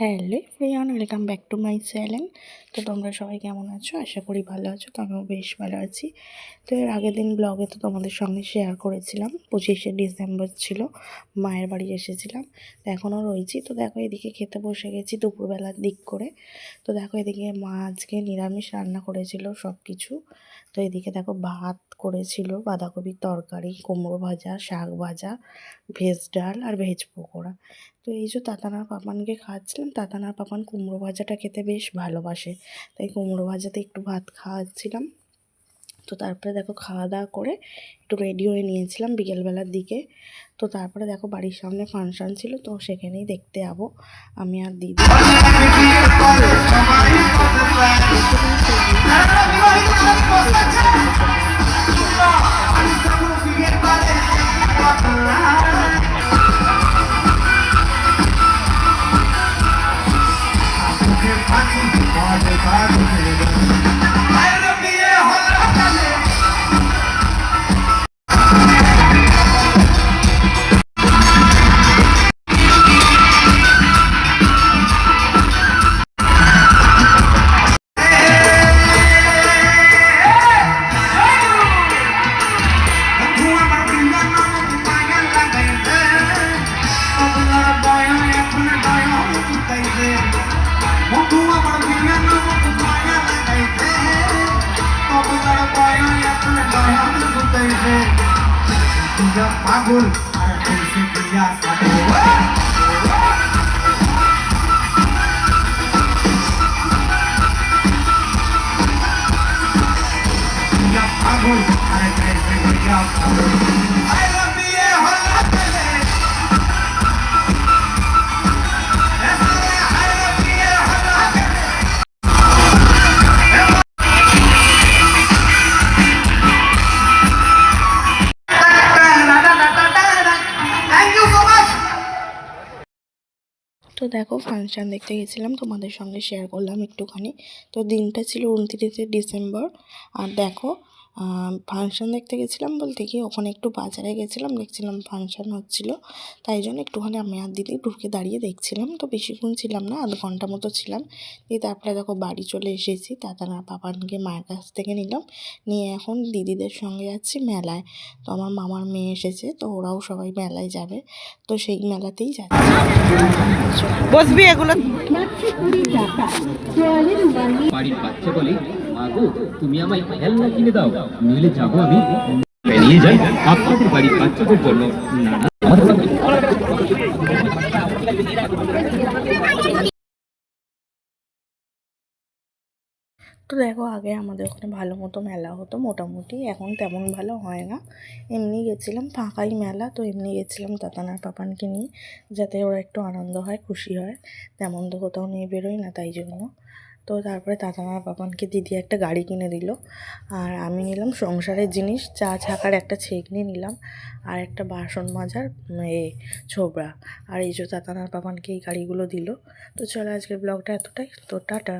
Hello everyone, welcome back to my channel. তো তোমরা সবাই কেমন আছো? আশা করি ভালো আছো। তো আমিও বেশ ভালো আছি। তো এর আগের দিন ব্লগে তো তোমাদের সঙ্গে শেয়ার করেছিলাম 25শে ডিসেম্বর ছিল, মায়ের বাড়ি এসেছিলাম। তো এখনও রয়েছি। তো দেখো এদিকে খেতে বসে গেছি দুপুরবেলার দিক করে। তো দেখো এদিকে মা আজকে নিরামিষ রান্না করেছিল সব কিছু। তো এদিকে দেখো ভাত করেছিল, বাঁধাকপির তরকারি, কুমড়ো ভাজা, শাক ভাজা, ভেজ ডাল আর ভেজ পকোড়া। তো এই যে তাতানার পাপানকে খাওয়াচ্ছিলাম। তাতানার পাপান কুমড়ো ভাজাটা খেতে বেশ ভালোবাসে, তাই কুমড়ো ভাজাতে একটু ভাত খাওয়াচ্ছিলাম। তো তারপরে দেখো খাওয়া দাওয়া করে একটু রেডি হয়ে নিয়েছিলাম বিকেলবেলার দিকে। তো তারপরে দেখো বাড়ির সামনে ফাংশান ছিল, তো সেখানেই দেখতে যাবো আমি আর দিদি। পাগল আর কইছে দিয়া পাগল আর কইছে দিয়া পাগল আই লাভ ইউ হলা চলে তো দেখো ফাংশান দেখতে গেছিলাম, তোমাদের সঙ্গে শেয়ার করলাম একটুখানি। তো দিনটা ছিল 29শে ডিসেম্বর। আর দেখো ফাংশান দেখতে গেছিলাম বলতে কি ওখানে একটু বাজারে গেছিলাম, দেখছিলাম ফাংশান হচ্ছিলো, তাই জন্য একটুখানি আমি আর দিদি ঢুকে দাঁড়িয়ে দেখছিলাম। তো বেশিক্ষণ ছিলাম না, আধ ঘন্টা মতো ছিলাম। দিয়ে তারপরে দেখো বাড়ি চলে এসেছি। দাদারা পাপানকে মায়ের কাছ থেকে নিলাম, নিয়ে এখন দিদিদের সঙ্গে যাচ্ছি মেলায়। তো আমার মামার মেয়ে এসেছে, তো ওরাও সবাই মেলায় যাবে, তো সেই মেলাতেই যাচ্ছি। বসবি এগুলো বাড়ির বাচ্চা বলে, মাগো তুমি আমায় খেলনা কিনে দাও, নইলে যাবো আমি বেরিয়ে যাই আপনাদের বাড়ির বাচ্চাদের জন্য নানা। তো দেখো আগে আমাদের ওখানে ভালো মতো মেলা হতো মোটামুটি, এখন তেমন ভালো হয় না। এমনি গেছিলাম, ফাঁকাই মেলা, তো এমনি গেছিলাম তাতানার পাপানকে নিয়ে, যাতে ওরা একটু আনন্দ হয়, খুশি হয়। তেমন তো কোথাও নিয়ে বেরোই না, তাই জন্য। তো তারপরে তাতানার পাপানকে দিদি একটা গাড়ি কিনে দিল, আর আমি নিলাম সংসারের জিনিস, চা ছাকার একটা ছেঁকনি নিলাম, আর একটা বাসন মাজার ছোবড়া। আর এই যে তাতানার পাপানকে এই গাড়িগুলো দিল। তো চলো আজকের ব্লগটা এতটাই, তো টাটা।